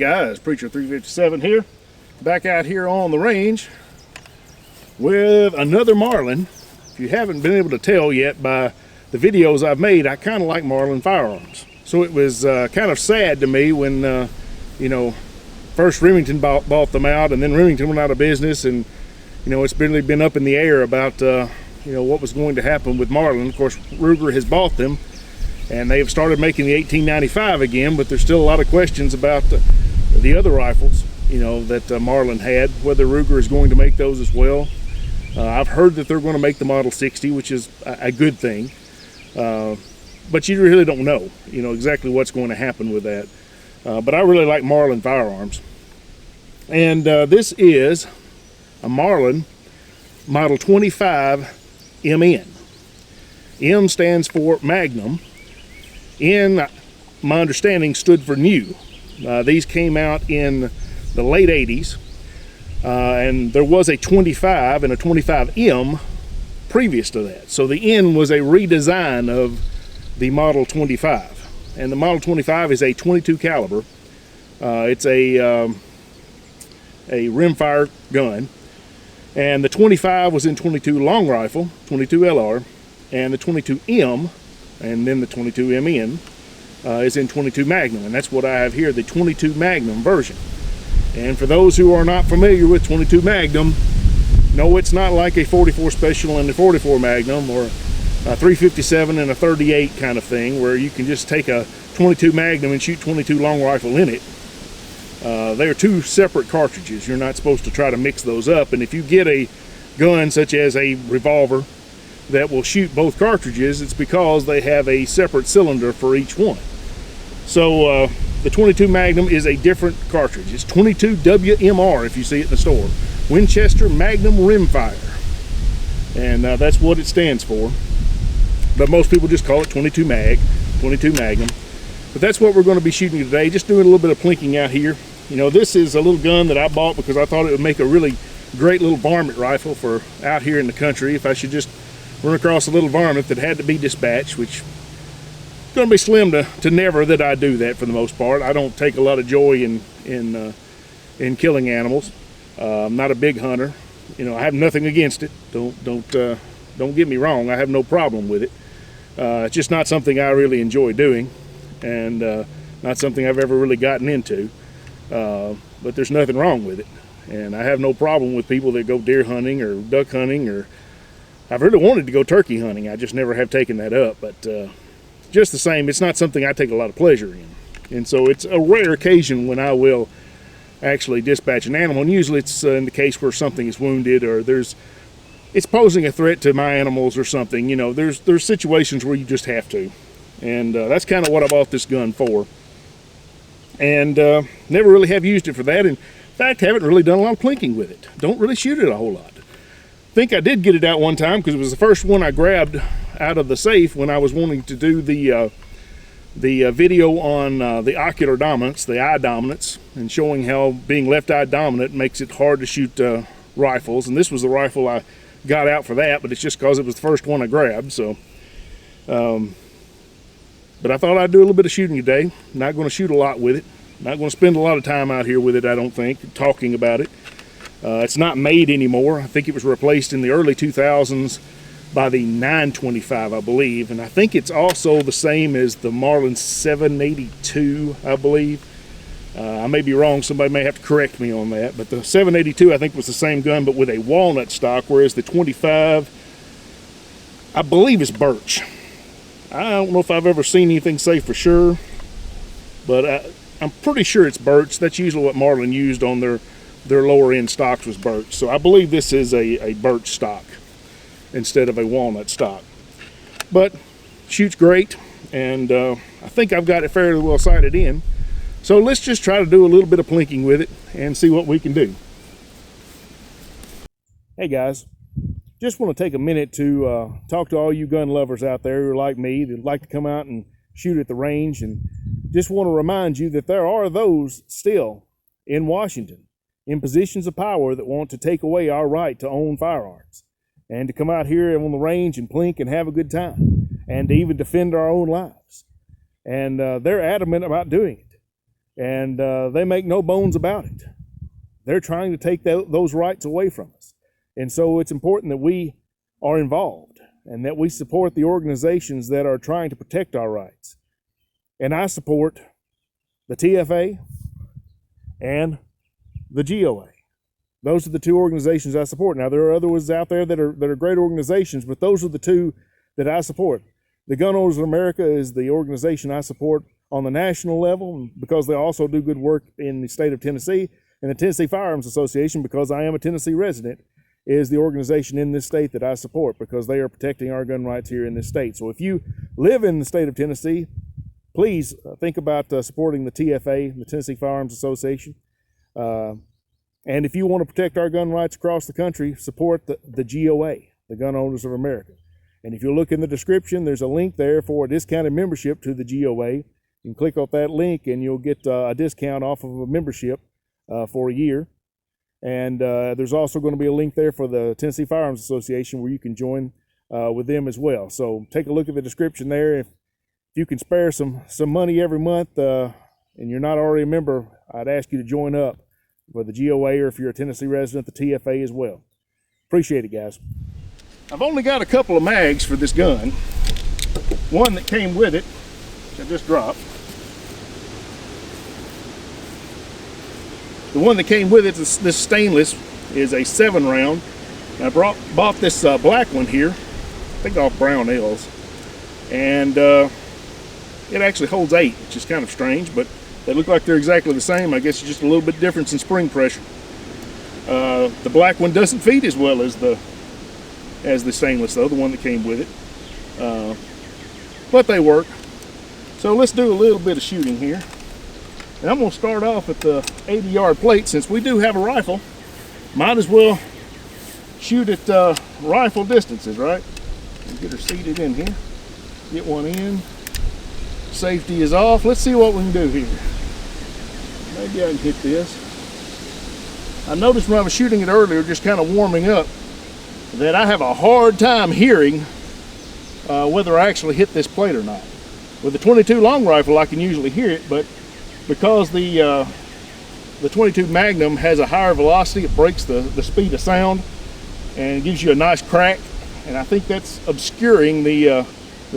Hey guys, Preacher 357 here, back out here on the range with another Marlin. If you haven't been able to tell yet by the videos I've made, I kind of like Marlin firearms. So it was kind of sad to me when, first Remington bought them out, and then Remington went out of business, and, it's really been up in the air about, what was going to happen with Marlin. Of course, Ruger has bought them, and they've started making the 1895 again, but there's still a lot of questions about the other rifles, that Marlin had, whether Ruger is going to make those as well. I've heard that they're going to make the Model 60, which is a good thing, but you really don't know, exactly what's going to happen with that. But I really like Marlin firearms. And this is a Marlin Model 25 MN. M stands for Magnum. N, my understanding, stood for new. These came out in the late 80s, and there was a 25 and a 25M previous to that. So the N was a redesign of the Model 25, and the Model 25 is a 22 caliber. It's a rimfire gun, and the 25 was in 22 long rifle, 22 LR, and the 22M, and then the 22MN is in 22 Magnum, and that's what I have here, the 22 Magnum version. And for those who are not familiar with 22 Magnum, no, it's not like a 44 Special and a 44 Magnum, or a 357 and a 38 kind of thing, where you can just take a 22 Magnum and shoot 22 long rifle in it. They are two separate cartridges. You're not supposed to try to mix those up, and if you get a gun such as a revolver that will shoot both cartridges, it's because they have a separate cylinder for each one. So the 22 Magnum is a different cartridge. It's 22 WMR if you see it in the store. Winchester Magnum Rimfire. And that's what it stands for. But most people just call it 22 Magnum. But that's what we're going to be shooting today. Just doing a little bit of plinking out here. This is a little gun that I bought because I thought it would make a really great little varmint rifle for out here in the country. If I should just run across a little varmint that had to be dispatched, which is going to be slim to never that I do that for the most part. I don't take a lot of joy in killing animals. I'm not a big hunter. I have nothing against it. Don't get me wrong. I have no problem with it. It's just not something I really enjoy doing, and not something I've ever really gotten into. But there's nothing wrong with it, and I have no problem with people that go deer hunting or duck hunting, or I've really wanted to go turkey hunting. I just never have taken that up, but just the same, it's not something I take a lot of pleasure in. And so it's a rare occasion when I will actually dispatch an animal, and usually it's in the case where something is wounded, or it's posing a threat to my animals or something. There's situations where you just have to, and that's kind of what I bought this gun for. And never really have used it for that. In fact, haven't really done a lot of plinking with it. Don't really shoot it a whole lot. I think I did get it out one time because it was the first one I grabbed out of the safe when I was wanting to do the video on the ocular dominance, the eye dominance, and showing how being left eye dominant makes it hard to shoot rifles. And this was the rifle I got out for that, but it's just because it was the first one I grabbed. So, but I thought I'd do a little bit of shooting today. Not going to shoot a lot with it. Not going to spend a lot of time out here with it, I don't think, talking about it. It's not made anymore. I think it was replaced in the early 2000s by the 925, I believe. And I think it's also the same as the Marlin 782, I believe. I may be wrong. Somebody may have to correct me on that. But the 782, I think, was the same gun, but with a walnut stock, whereas the 25, I believe, is birch. I don't know if I've ever seen anything say for sure, but I'm pretty sure it's birch. That's usually what Marlin used on their lower end stocks, was birch. So I believe this is a birch stock instead of a walnut stock. But shoots great, and I think I've got it fairly well sighted in. So let's just try to do a little bit of plinking with it and see what we can do. Hey guys, just want to take a minute to talk to all you gun lovers out there who are like me, that like to come out and shoot at the range, and just want to remind you that there are those still in Washington in positions of power that want to take away our right to own firearms and to come out here on the range and plink and have a good time and to even defend our own lives. And they're adamant about doing it. And they make no bones about it. They're trying to take those rights away from us. And so it's important that we are involved and that we support the organizations that are trying to protect our rights. And I support the TFA and the GOA. Those are the two organizations I support. Now, there are other ones out there that are great organizations, but those are the two that I support. The Gun Owners of America is the organization I support on the national level because they also do good work in the state of Tennessee. And the Tennessee Firearms Association, because I am a Tennessee resident, is the organization in this state that I support because they are protecting our gun rights here in this state. So if you live in the state of Tennessee, please think about supporting the TFA, the Tennessee Firearms Association. And if you want to protect our gun rights across the country, support the GOA, the Gun Owners of America. And if you look in the description, there's a link there for a discounted membership to the GOA. You can click on that link and you'll get a discount off of a membership for a year. And there's also going to be a link there for the Tennessee Firearms Association where you can join with them as well. So take a look at the description there. If you can spare some money every month and you're not already a member, I'd ask you to join up for the GOA, or if you're a Tennessee resident, the TFA as well. Appreciate it, guys. I've only got a couple of mags for this gun. One that came with it, which I just dropped. The one that came with it, this stainless, is a 7-round. I bought this black one here, I think off Brownells, and it actually holds 8, which is kind of strange, but they look like they're exactly the same. I guess it's just a little bit difference in spring pressure. The black one doesn't feed as well as the stainless though, the one that came with it. But they work. So let's do a little bit of shooting here. And I'm going to start off at the 80-yard plate. Since we do have a rifle, might as well shoot at rifle distances, right? Get her seated in here. Get one in. Safety is off. Let's see what we can do here. Maybe I can hit this. I noticed when I was shooting it earlier, just kind of warming up, that I have a hard time hearing whether I actually hit this plate or not. With the 22 long rifle, I can usually hear it, but because the 22 Magnum has a higher velocity, it breaks the speed of sound and gives you a nice crack, and I think that's obscuring the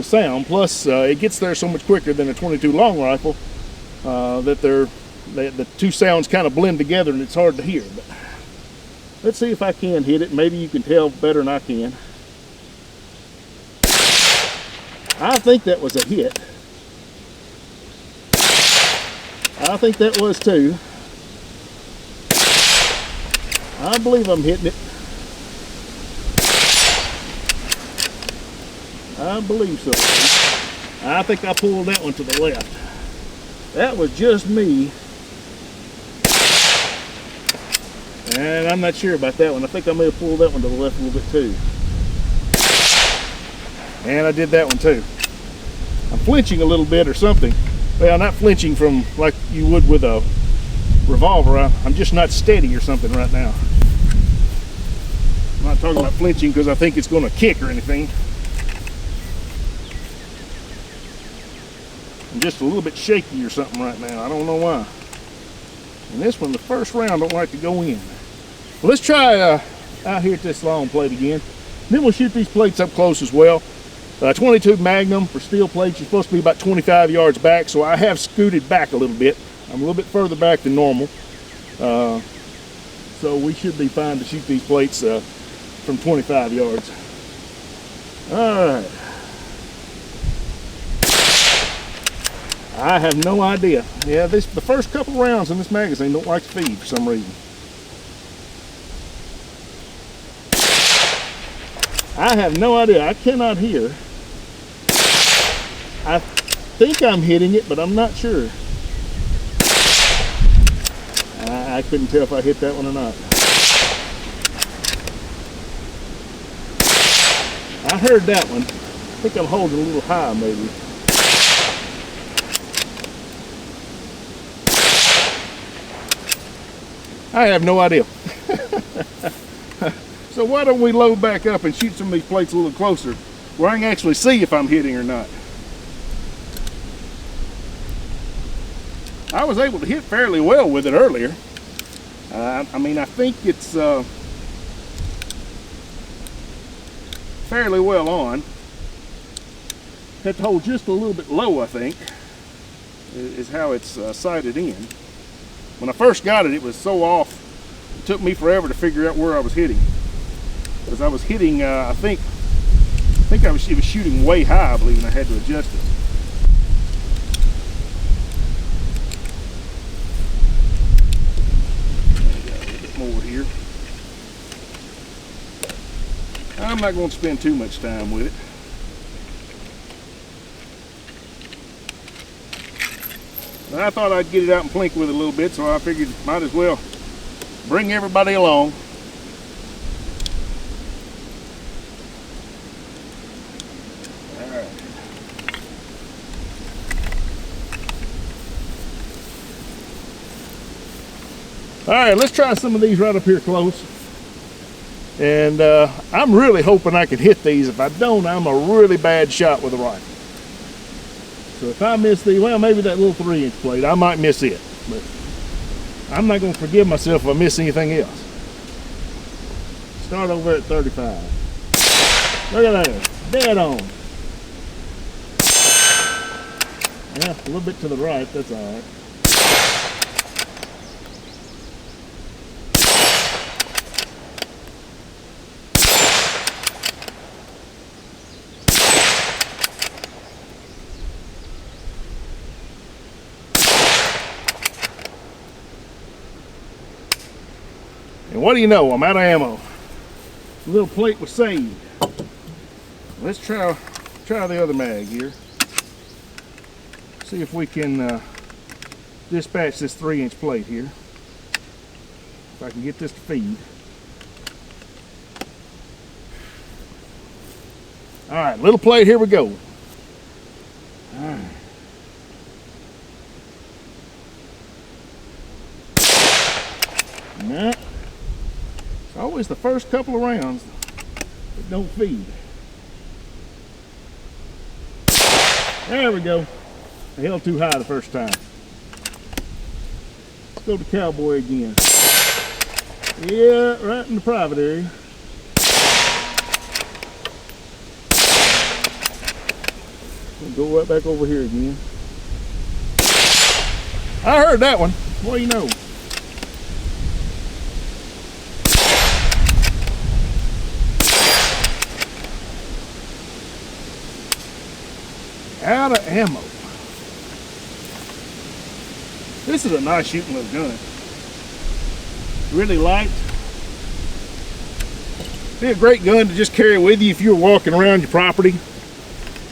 sound. Plus, it gets there so much quicker than a 22 long rifle that the two sounds kind of blend together and it's hard to hear. But let's see if I can hit it. Maybe you can tell better than I can. I think that was a hit. I think that was too. I believe I'm hitting it. I believe so. I think I pulled that one to the left. That was just me. And I'm not sure about that one. I think I may have pulled that one to the left a little bit too. And I did that one too. I'm flinching a little bit or something. Well, not flinching from like you would with a revolver. I'm just not steady or something right now. I'm not talking about flinching because I think it's going to kick or anything. I'm just a little bit shaky or something right now. I don't know why. And this one, the first round, don't like to go in. Well, let's try out here at this long plate again. Then we'll shoot these plates up close as well. 22 Magnum for steel plates, you're supposed to be about 25 yards back, so I have scooted back a little bit. I'm a little bit further back than normal. So we should be fine to shoot these plates from 25 yards. All right. I have no idea. Yeah, the first couple rounds in this magazine don't like to feed for some reason. I have no idea. I cannot hear. I think I'm hitting it, but I'm not sure. I couldn't tell if I hit that one or not. I heard that one. I think I'm holding a little high, maybe. I have no idea. So why don't we load back up and shoot some of these plates a little closer where I can actually see if I'm hitting or not. I was able to hit fairly well with it earlier. I mean, I think it's fairly well on. Had to hold just a little bit low, I think, is how it's sighted in. When I first got it, it was so off, it took me forever to figure out where I was hitting. Because I was hitting, I think it was shooting way high, I believe, and I had to adjust it. Got a little bit more here. I'm not going to spend too much time with it. But I thought I'd get it out and plink with it a little bit, so I figured might as well bring everybody along. All right, let's try some of these right up here close. And I'm really hoping I can hit these. If I don't, I'm a really bad shot with a rifle. So if I miss the, well, maybe that little 3-inch plate, I might miss it. But I'm not going to forgive myself if I miss anything else. Start over at 35. Look at that, dead on. Yeah, a little bit to the right, that's all right. And what do you know? I'm out of ammo. The little plate was saved. Let's try the other mag here. See if we can dispatch this 3-inch plate here. If I can get this to feed. All right, little plate, here we go. All right. Nah. It's always the first couple of rounds that don't feed. There we go. I held too high the first time. Let's go to cowboy again. Yeah, right in the private area. We'll go right back over here again. I heard that one. What do you know? Out of ammo. This is a nice shooting little gun. Really light. Be a great gun to just carry with you if you're walking around your property.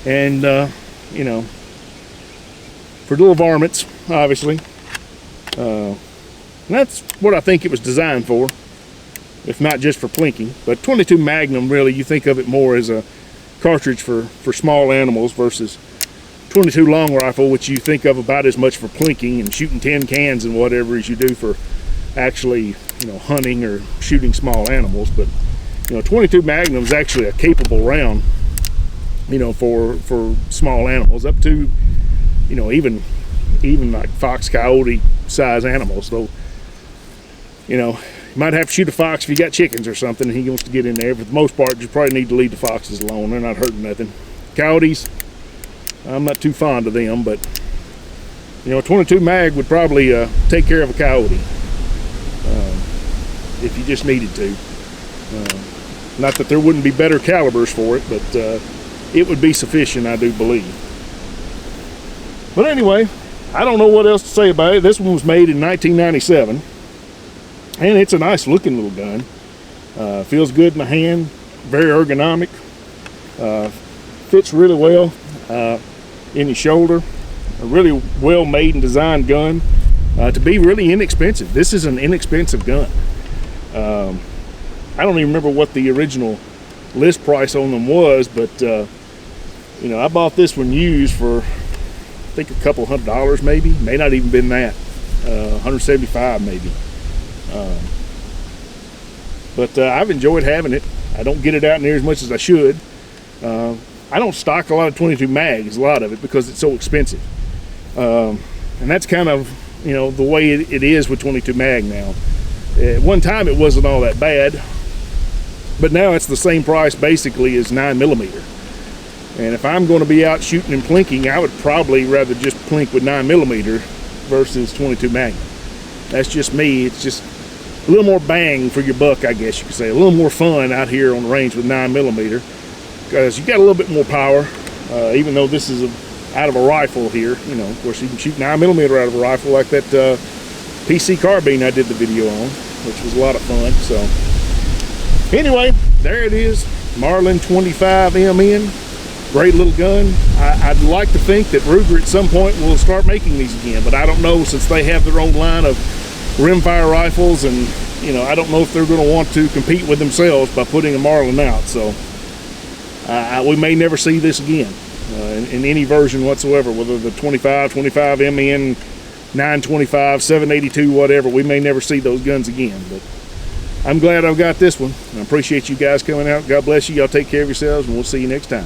And, you know, for little varmints, obviously. And that's what I think it was designed for, if not just for plinking. But 22 Magnum, really, you think of it more as a cartridge for small animals versus 22 long rifle, which you think of about as much for plinking and shooting tin cans and whatever as you do for actually, you know, hunting or shooting small animals. But, you know, 22 Magnum is actually a capable round, you know, for small animals up to, you know, even like fox, coyote size animals. So, you know, you might have to shoot a fox if you got chickens or something and he wants to get in there. For the most part, you probably need to leave the foxes alone. They're not hurting nothing. Coyotes, I'm not too fond of them, but, you know, a 22 mag would probably take care of a coyote if you just needed to. Not that there wouldn't be better calibers for it, but it would be sufficient, I do believe. But anyway, I don't know what else to say about it. This one was made in 1997, and it's a nice looking little gun. Feels good in the hand, very ergonomic, fits really well in your shoulder. A really well made and designed gun to be really inexpensive. This is an inexpensive gun. I don't even remember what the original list price on them was, but you know, I bought this one used for I think a couple $100 maybe, may not even been that, 175 maybe. But I've enjoyed having it. I don't get it out near as much as I should. I don't stock a lot of 22 mags, a lot of it, because it's so expensive. And that's kind of you know, the way it is with 22 mag now. At one time it wasn't all that bad, but now it's the same price basically as 9mm. And if I'm going to be out shooting and plinking, I would probably rather just plink with 9mm versus 22 Magnum. That's just me. It's just a little more bang for your buck, I guess you could say. A little more fun out here on the range with 9mm, because you got a little bit more power. Even though this is out of a rifle here, you know, of course you can shoot 9mm out of a rifle, like that PC carbine I did the video on, which was a lot of fun. So anyway, there it is, Marlin 25MN. Great little gun. I'd like to think that Ruger at some point will start making these again, but I don't know, since they have their own line of rimfire rifles, and you know, I don't know if they're going to want to compete with themselves by putting a Marlin out. So we may never see this again in any version whatsoever, whether the 25MN, 925, 782, whatever. We may never see those guns again, but I'm glad I've got this one. I appreciate you guys coming out. God bless you. Y'all take care of yourselves, and we'll see you next time.